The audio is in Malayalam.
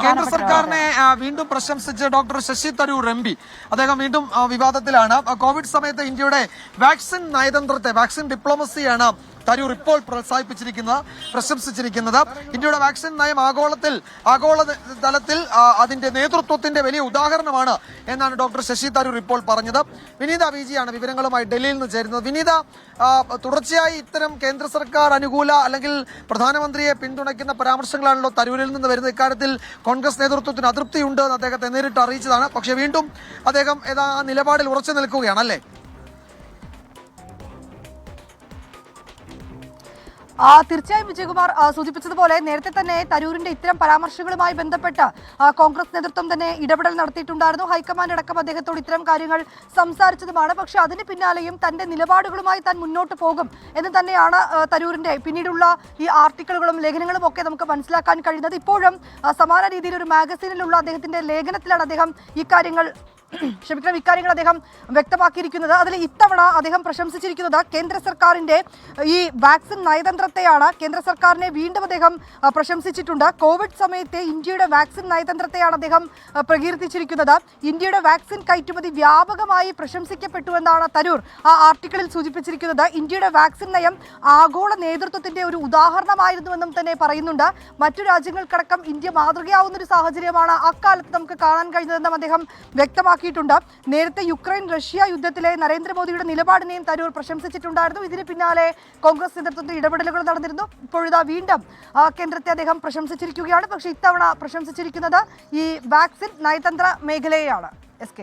കേന്ദ്ര സർക്കാരിനെ വീണ്ടും പ്രശംസിച്ച് ഡോക്ടർ ശശി തരൂർ എംപി അദ്ദേഹം വീണ്ടും വിവാദത്തിലാണ്. കോവിഡ് സമയത്ത് ഇന്ത്യയുടെ വാക്സിൻ നയതന്ത്രത്തെ, വാക്സിൻ ഡിപ്ലോമസിയാണ് തരൂർ ഇപ്പോൾ പ്രശംസിച്ചിരിക്കുന്നത്. ഇന്ത്യയുടെ വാക്സിൻ നയം ആഗോള തലത്തിൽ അതിന്റെ നേതൃത്വത്തിന്റെ വലിയ ഉദാഹരണമാണ് എന്നാണ് ഡോക്ടർ ശശി തരൂർ ഇപ്പോൾ പറഞ്ഞത്. വിനീത വിജിയാണ് വിവരങ്ങളുമായി ഡൽഹിയിൽ നിന്ന് ചേരുന്നത്. വിനീത, തുടർച്ചയായി ഇത്തരം കേന്ദ്ര സർക്കാർ അനുകൂല അല്ലെങ്കിൽ പ്രധാനമന്ത്രിയെ പിന്തുണയ്ക്കുന്ന പരാമർശങ്ങളാണല്ലോ തരൂരിൽ നിന്ന് വരുന്നത്. ഇക്കാര്യത്തിൽ കോൺഗ്രസ് നേതൃത്വത്തിന് അതൃപ്തിയുണ്ട് എന്ന് അദ്ദേഹത്തെ നേരിട്ട് അറിയിച്ചതാണ്. പക്ഷേ വീണ്ടും അദ്ദേഹം നിലപാടിൽ ഉറച്ചു നിൽക്കുകയാണ് അല്ലേ? തീർച്ചയായും വിജയകുമാർ സൂചിപ്പിച്ചതുപോലെ നേരത്തെ തന്നെ തരൂരിന്റെ ഇത്തരം പരാമർശങ്ങളുമായി ബന്ധപ്പെട്ട് കോൺഗ്രസ് നേതൃത്വം തന്നെ ഇടപെടൽ നടത്തിയിട്ടുണ്ടായിരുന്നു. ഹൈക്കമാൻഡ് അടക്കം അദ്ദേഹത്തോട് ഇത്തരം കാര്യങ്ങൾ സംസാരിച്ചതുമാണ്. പക്ഷെ അതിന് പിന്നാലെയും തന്റെ നിലപാടുകളുമായി താൻ മുന്നോട്ട് പോകും എന്ന് തന്നെയാണ് തരൂരിന്റെ പിന്നീടുള്ള ഈ ആർട്ടിക്കിളുകളും ലേഖനങ്ങളും ഒക്കെ നമുക്ക് മനസ്സിലാക്കാൻ കഴിയുന്നത്. ഇപ്പോഴും സമാന രീതിയിൽ ഒരു മാഗസീനിലുള്ള അദ്ദേഹത്തിന്റെ ലേഖനത്തിലാണ് അദ്ദേഹം ഇക്കാര്യങ്ങൾ അദ്ദേഹം വ്യക്തമാക്കിയിരിക്കുന്നത്. അതിൽ ഇത്തവണ അദ്ദേഹം പ്രശംസിച്ചിരിക്കുന്നത് കേന്ദ്ര സർക്കാരിന്റെ ഈ വാക്സിൻ നയതന്ത്രത്തെയാണ്. കേന്ദ്ര സർക്കാരിനെ വീണ്ടും അദ്ദേഹം പ്രശംസിച്ചിട്ടുണ്ട്. കോവിഡ് സമയത്തെ ഇന്ത്യയുടെ വാക്സിൻ നയതന്ത്രത്തെയാണ് അദ്ദേഹം പ്രകീർത്തിച്ചിരിക്കുന്നത്. ഇന്ത്യയുടെ വാക്സിൻ കയറ്റുമതി വ്യാപകമായി പ്രശംസിക്കപ്പെട്ടു എന്നാണ് തരൂർ ആ ആർട്ടിക്കിളിൽ സൂചിപ്പിച്ചിരിക്കുന്നത്. ഇന്ത്യയുടെ വാക്സിൻ നയം ആഗോള നേതൃത്വത്തിന്റെ ഒരു ഉദാഹരണമായിരുന്നുവെന്നും തന്നെ പറയുന്നുണ്ട്. മറ്റു രാജ്യങ്ങൾക്കടക്കം ഇന്ത്യ മാതൃകയാവുന്ന ഒരു സാഹചര്യമാണ് അക്കാലത്ത് നമുക്ക് കാണാൻ കഴിഞ്ഞതെന്നും അദ്ദേഹം വ്യക്തമാക്കി. നേരത്തെ യുക്രൈൻ റഷ്യ യുദ്ധത്തിലെ നരേന്ദ്രമോദിയുടെ നിലപാടിനെയും തരൂർ പ്രശംസിച്ചിട്ടുണ്ടായിരുന്നു. ഇതിന് പിന്നാലെ കോൺഗ്രസ് നേതൃത്വത്തിൽ ഇടപെടലുകൾ നടന്നിരുന്നു. ഇപ്പോഴിതാ വീണ്ടും കേന്ദ്രത്തെ അദ്ദേഹം പ്രശംസിച്ചിരിക്കുകയാണ്. പക്ഷേ ഇത്തവണ പ്രശംസിച്ചിരിക്കുന്നത് ഈ വാക്സിൻ നയതന്ത്ര മേഖലയെയാണ്. SK